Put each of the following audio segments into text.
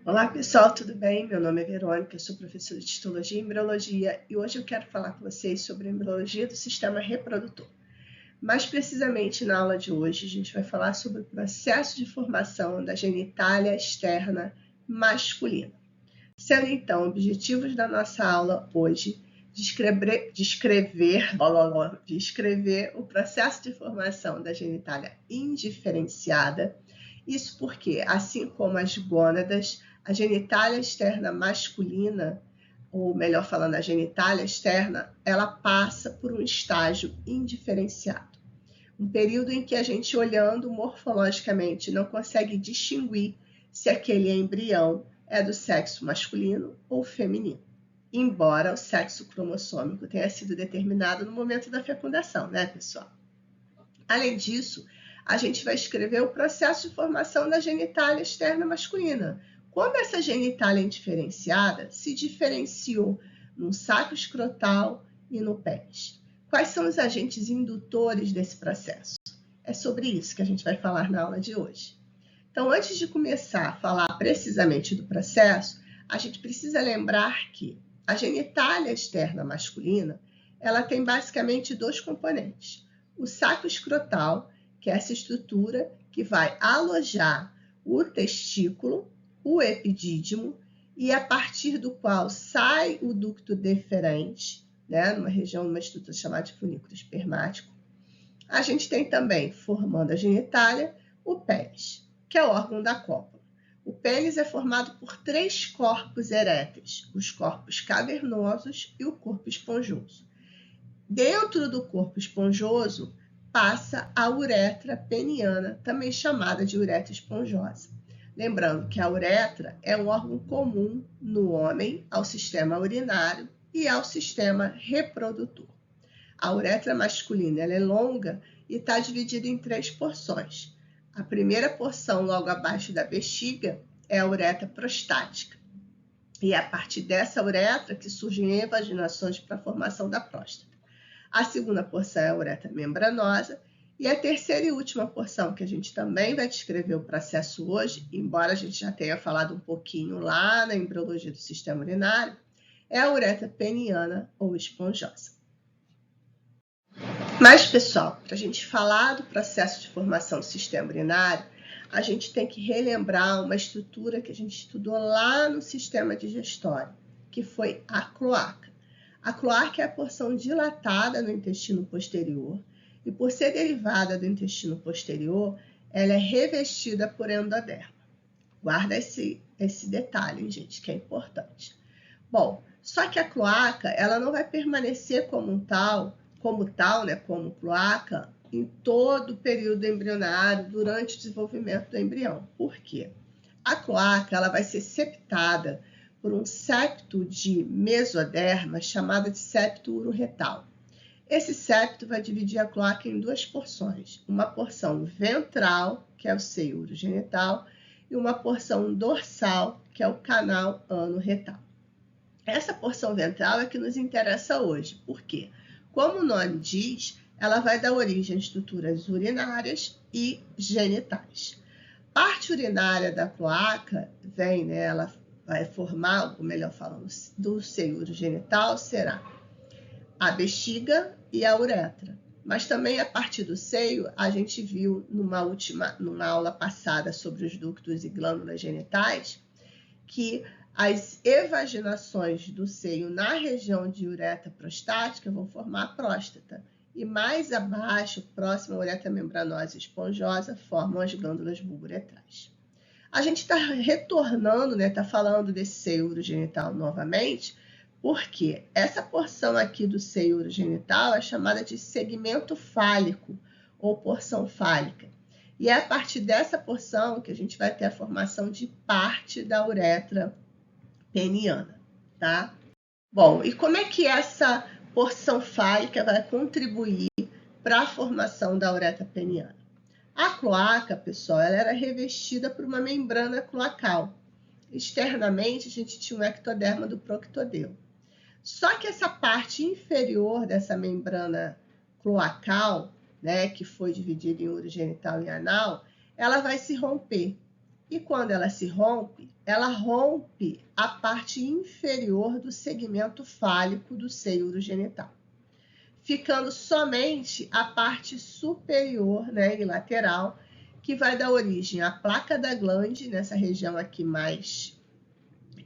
Olá pessoal, tudo bem? Meu nome é Verônica, eu sou professora de Histologia e Embriologia e hoje eu quero falar com vocês sobre a embriologia do sistema reprodutor. Mais precisamente na aula de hoje a gente vai falar sobre o processo de formação da genitália externa masculina. Sendo então objetivos da nossa aula hoje descrever o processo de formação da genitália indiferenciada. Isso porque, assim como as gônadas, a genitália externa masculina, ou melhor falando, a genitália externa, ela passa por um estágio indiferenciado. Um período em que a gente, olhando morfologicamente, não consegue distinguir se aquele embrião é do sexo masculino ou feminino, embora o sexo cromossômico tenha sido determinado no momento da fecundação, né, pessoal? Além disso, a gente vai escrever o processo de formação da genitália externa masculina. Como essa genitália indiferenciada se diferenciou no saco escrotal e no pênis? Quais são os agentes indutores desse processo? É sobre isso que a gente vai falar na aula de hoje. Então, antes de começar a falar precisamente do processo, a gente precisa lembrar que a genitália externa masculina, ela tem basicamente dois componentes. O saco escrotal, que é essa estrutura que vai alojar o testículo, o epidídimo, e a partir do qual sai o ducto deferente, né, numa estrutura chamada de funículo espermático. A gente tem também, formando a genitália, o pênis, que é o órgão da cópula. O pênis é formado por três corpos eréteis, os corpos cavernosos e o corpo esponjoso. Dentro do corpo esponjoso passa a uretra peniana, também chamada de uretra esponjosa. Lembrando que a uretra é um órgão comum no homem, ao sistema urinário e ao sistema reprodutor. A uretra masculina ela é longa e está dividida em três porções. A primeira porção, logo abaixo da bexiga, é a uretra prostática. E é a partir dessa uretra que surgem evaginações para a formação da próstata. A segunda porção é a uretra membranosa. E a terceira e última porção, que a gente também vai descrever o processo hoje, embora a gente já tenha falado um pouquinho lá na embriologia do sistema urinário, é a uretra peniana ou esponjosa. Mas, pessoal, para a gente falar do processo de formação do sistema urinário, a gente tem que relembrar uma estrutura que a gente estudou lá no sistema digestório, que foi a cloaca. A cloaca é a porção dilatada no intestino posterior e, por ser derivada do intestino posterior, ela é revestida por endoderma. Guarda esse detalhe, gente, que é importante. Bom, só que a cloaca ela não vai permanecer como cloaca, em todo o período embrionário, durante o desenvolvimento do embrião. Por quê? A cloaca ela vai ser septada por um septo de mesoderma chamado de septo uroretal. Esse septo vai dividir a cloaca em duas porções. Uma porção ventral, que é o seio urogenital, e uma porção dorsal, que é o canal ano-retal. Essa porção ventral é que nos interessa hoje. Por quê? Como o nome diz, ela vai dar origem a estruturas urinárias e genitais. Parte urinária da cloaca ela vai formar, ou melhor falando, do seio urogenital será a bexiga e a uretra. Mas também a partir do seio, a gente viu numa aula passada sobre os ductos e glândulas genitais, que as evaginações do seio na região de uretra prostática vão formar a próstata. E mais abaixo, próximo à uretra membranosa e esponjosa, formam as glândulas bulbouretrais. A gente está retornando, está falando desse seio urogenital novamente, porque essa porção aqui do seio urogenital é chamada de segmento fálico ou porção fálica. E é a partir dessa porção que a gente vai ter a formação de parte da uretra peniana, tá? Bom, e como é que essa porção fálica vai contribuir para a formação da uretra peniana? A cloaca, pessoal, ela era revestida por uma membrana cloacal. Externamente, a gente tinha um ectoderma do proctodeu. Só que essa parte inferior dessa membrana cloacal, que foi dividida em urogenital e anal, ela vai se romper. E quando ela rompe a parte inferior do segmento fálico do seio urogenital, ficando somente a parte superior, né, e lateral, que vai dar origem à placa da glande, nessa região aqui mais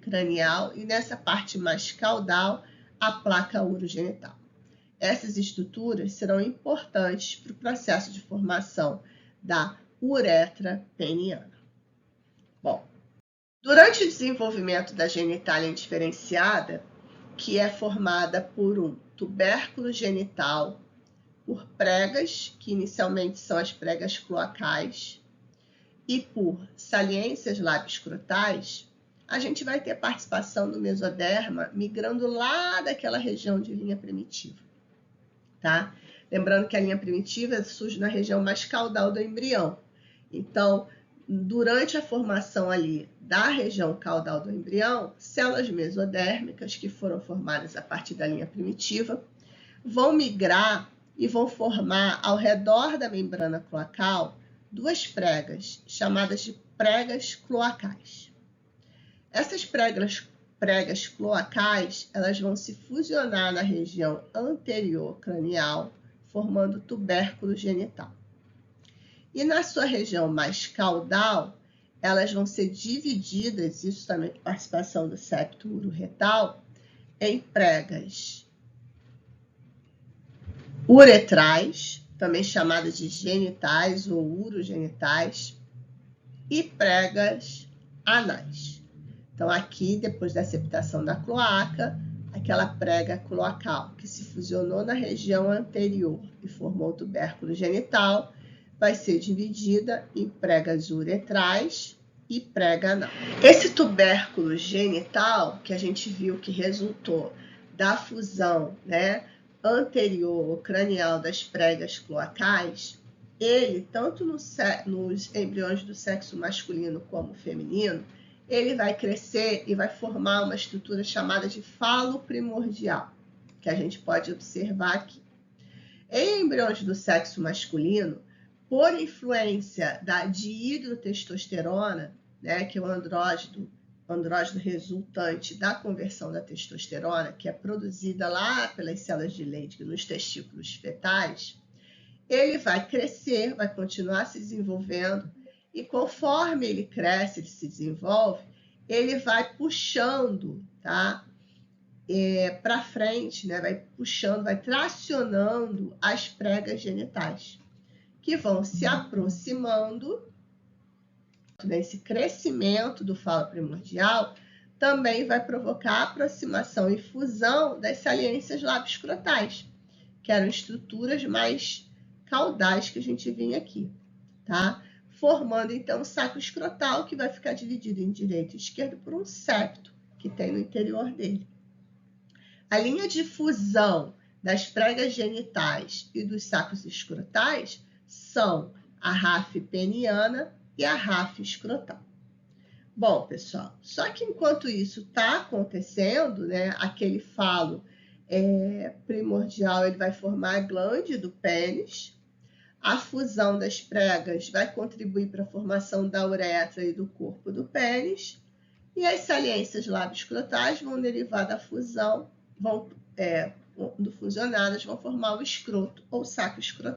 cranial, e nessa parte mais caudal, a placa urogenital. Essas estruturas serão importantes para o processo de formação da uretra peniana. Bom, durante o desenvolvimento da genitália indiferenciada, que é formada por um tubérculo genital, por pregas, que inicialmente são as pregas cloacais, e por saliências labioscrotais, a gente vai ter participação do mesoderma migrando lá daquela região de linha primitiva, tá? Lembrando que a linha primitiva surge na região mais caudal do embrião. Então, durante a formação ali da região caudal do embrião, células mesodérmicas, que foram formadas a partir da linha primitiva, vão migrar e vão formar ao redor da membrana cloacal duas pregas, chamadas de pregas cloacais. Essas pregas cloacais, elas vão se fusionar na região anterior cranial, formando o tubérculo genital. E na sua região mais caudal, elas vão ser divididas, isso também com participação do septo uroretal, em pregas uretrais, também chamadas de genitais ou urogenitais, e pregas anais. Então, aqui, depois da septação da cloaca, aquela prega cloacal que se fusionou na região anterior e formou o tubérculo genital, vai ser dividida em pregas uretrais e prega anal. Esse tubérculo genital, que a gente viu que resultou da fusão, né, anterior ou cranial das pregas cloacais, ele, tanto nos embriões do sexo masculino como feminino, ele vai crescer e vai formar uma estrutura chamada de falo primordial, que a gente pode observar aqui. Em embriões do sexo masculino, por influência da dihidrotestosterona, né, que é o andrógeno resultante da conversão da testosterona, que é produzida lá pelas células de Leydig nos testículos fetais, ele vai crescer, vai continuar se desenvolvendo, e conforme ele cresce, ele se desenvolve, ele vai puxando, tá, para frente, né, vai puxando, vai tracionando as pregas genitais, que vão se aproximando. Nesse crescimento do falo primordial, também vai provocar a aproximação e fusão das saliências labioscrotais, que eram estruturas mais caudais que a gente vinha aqui, tá? Formando, então, o saco escrotal, que vai ficar dividido em direito e esquerdo por um septo, que tem no interior dele. A linha de fusão das pregas genitais e dos sacos escrotais são a ráfia peniana e a ráfia escrotal. Bom, pessoal, só que enquanto isso está acontecendo, né, aquele falo primordial, ele vai formar a glande do pênis, a fusão das pregas vai contribuir para a formação da uretra e do corpo do pênis, e as saliências labioscrotais vão derivar da fusão, fusionadas, vão formar o escroto ou saco escrotal.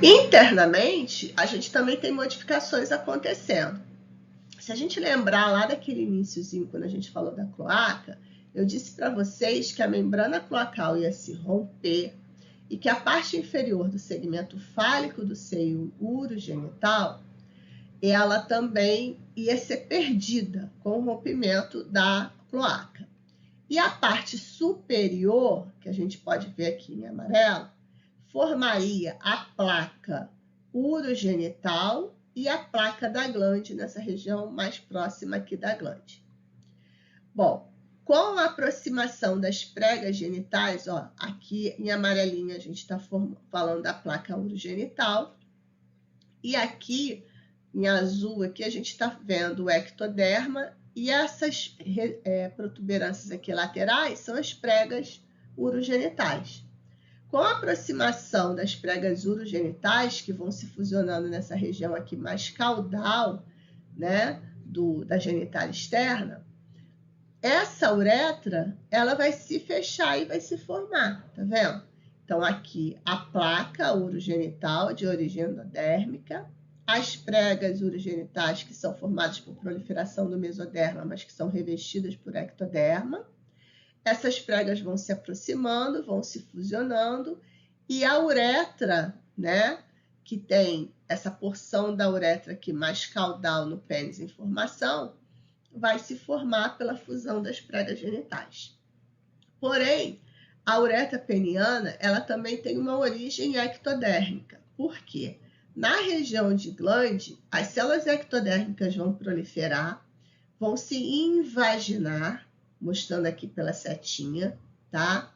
Internamente, a gente também tem modificações acontecendo. Se a gente lembrar lá daquele iniciozinho, quando a gente falou da cloaca, eu disse para vocês que a membrana cloacal ia se romper e que a parte inferior do segmento fálico do seio urogenital, ela também ia ser perdida com o rompimento da cloaca. E a parte superior, que a gente pode ver aqui em amarelo, formaria a placa urogenital e a placa da glande, nessa região mais próxima aqui da glande. Bom, com a aproximação das pregas genitais, ó, aqui em amarelinho a gente está falando da placa urogenital, e aqui em azul aqui a gente está vendo o ectoderma, e essas protuberâncias aqui laterais são as pregas urogenitais. Com a aproximação das pregas urogenitais, que vão se fusionando nessa região aqui mais caudal, né, da genitália externa, essa uretra, ela vai se fechar e vai se formar, tá vendo? Então, aqui a placa urogenital de origem endodérmica, as pregas urogenitais que são formadas por proliferação do mesoderma, mas que são revestidas por ectoderma. Essas pregas vão se aproximando, vão se fusionando, e a uretra, né, que tem essa porção da uretra aqui mais caudal no pênis em formação, vai se formar pela fusão das pregas genitais. Porém, a uretra peniana, ela também tem uma origem ectodérmica. Por quê? Na região de glande, as células ectodérmicas vão proliferar, vão se invaginar, mostrando aqui pela setinha, tá?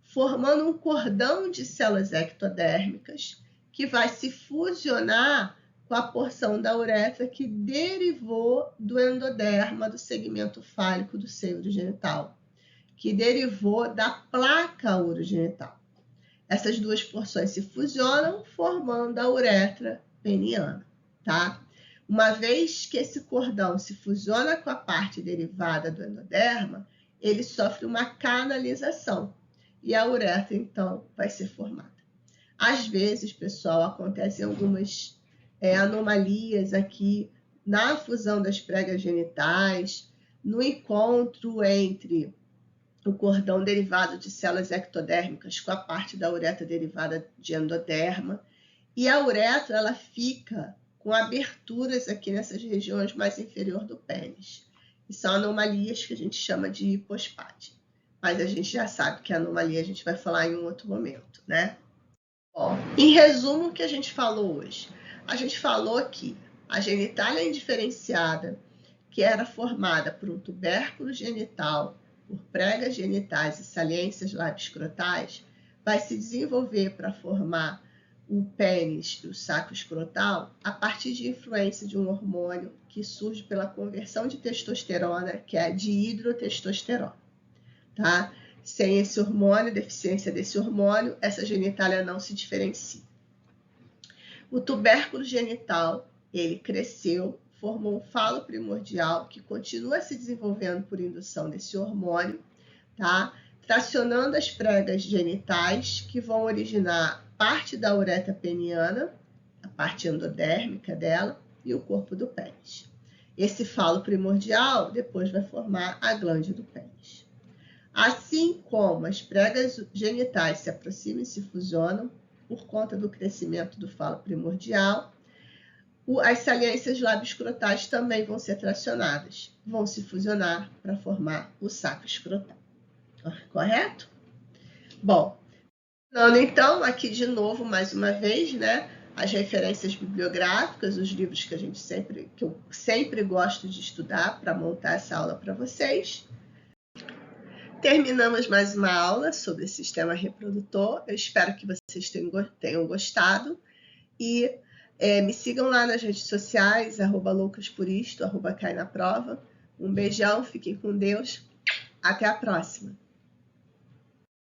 Formando um cordão de células ectodérmicas que vai se fusionar com a porção da uretra que derivou do endoderma do segmento fálico do seio urogenital, que derivou da placa urogenital. Essas duas porções se fusionam, formando a uretra peniana, tá? Uma vez que esse cordão se fusiona com a parte derivada do endoderma, ele sofre uma canalização e a uretra, então, vai ser formada. Às vezes, pessoal, acontecem algumas anomalias aqui na fusão das pregas genitais, no encontro entre o cordão derivado de células ectodérmicas com a parte da uretra derivada de endoderma, e a uretra ela fica com aberturas aqui nessas regiões mais inferior do pênis. E são anomalias que a gente chama de hipospade. Mas a gente já sabe que a anomalia a gente vai falar em um outro momento, né? Bom, em resumo, o que a gente falou hoje? A gente falou que a genitália indiferenciada, que era formada por um tubérculo genital, por pregas genitais e saliências labioscrotais, vai se desenvolver para formar o pênis e o saco escrotal a partir de influência de um hormônio que surge pela conversão de testosterona, que é a dihidrotestosterona, tá? Sem esse hormônio, deficiência desse hormônio, essa genitália não se diferencia. O tubérculo genital, ele cresceu, formou um falo primordial que continua se desenvolvendo por indução desse hormônio, tá? Tracionando as pregas genitais que vão originar parte da uretra peniana, a parte endodérmica dela, e o corpo do pênis. Esse falo primordial depois vai formar a glande do pênis. Assim como as pregas genitais se aproximam e se fusionam por conta do crescimento do falo primordial, as saliências labioscrotais também vão ser tracionadas, vão se fusionar para formar o saco escrotal. Correto? Bom, então, aqui de novo, mais uma vez, né, as referências bibliográficas, os livros que eu sempre gosto de estudar para montar essa aula para vocês. Terminamos mais uma aula sobre o sistema reprodutor. Eu espero que vocês tenham gostado e me sigam lá nas redes sociais, @loucasporisto, @cainaprova. Um beijão, fiquem com Deus. Até a próxima.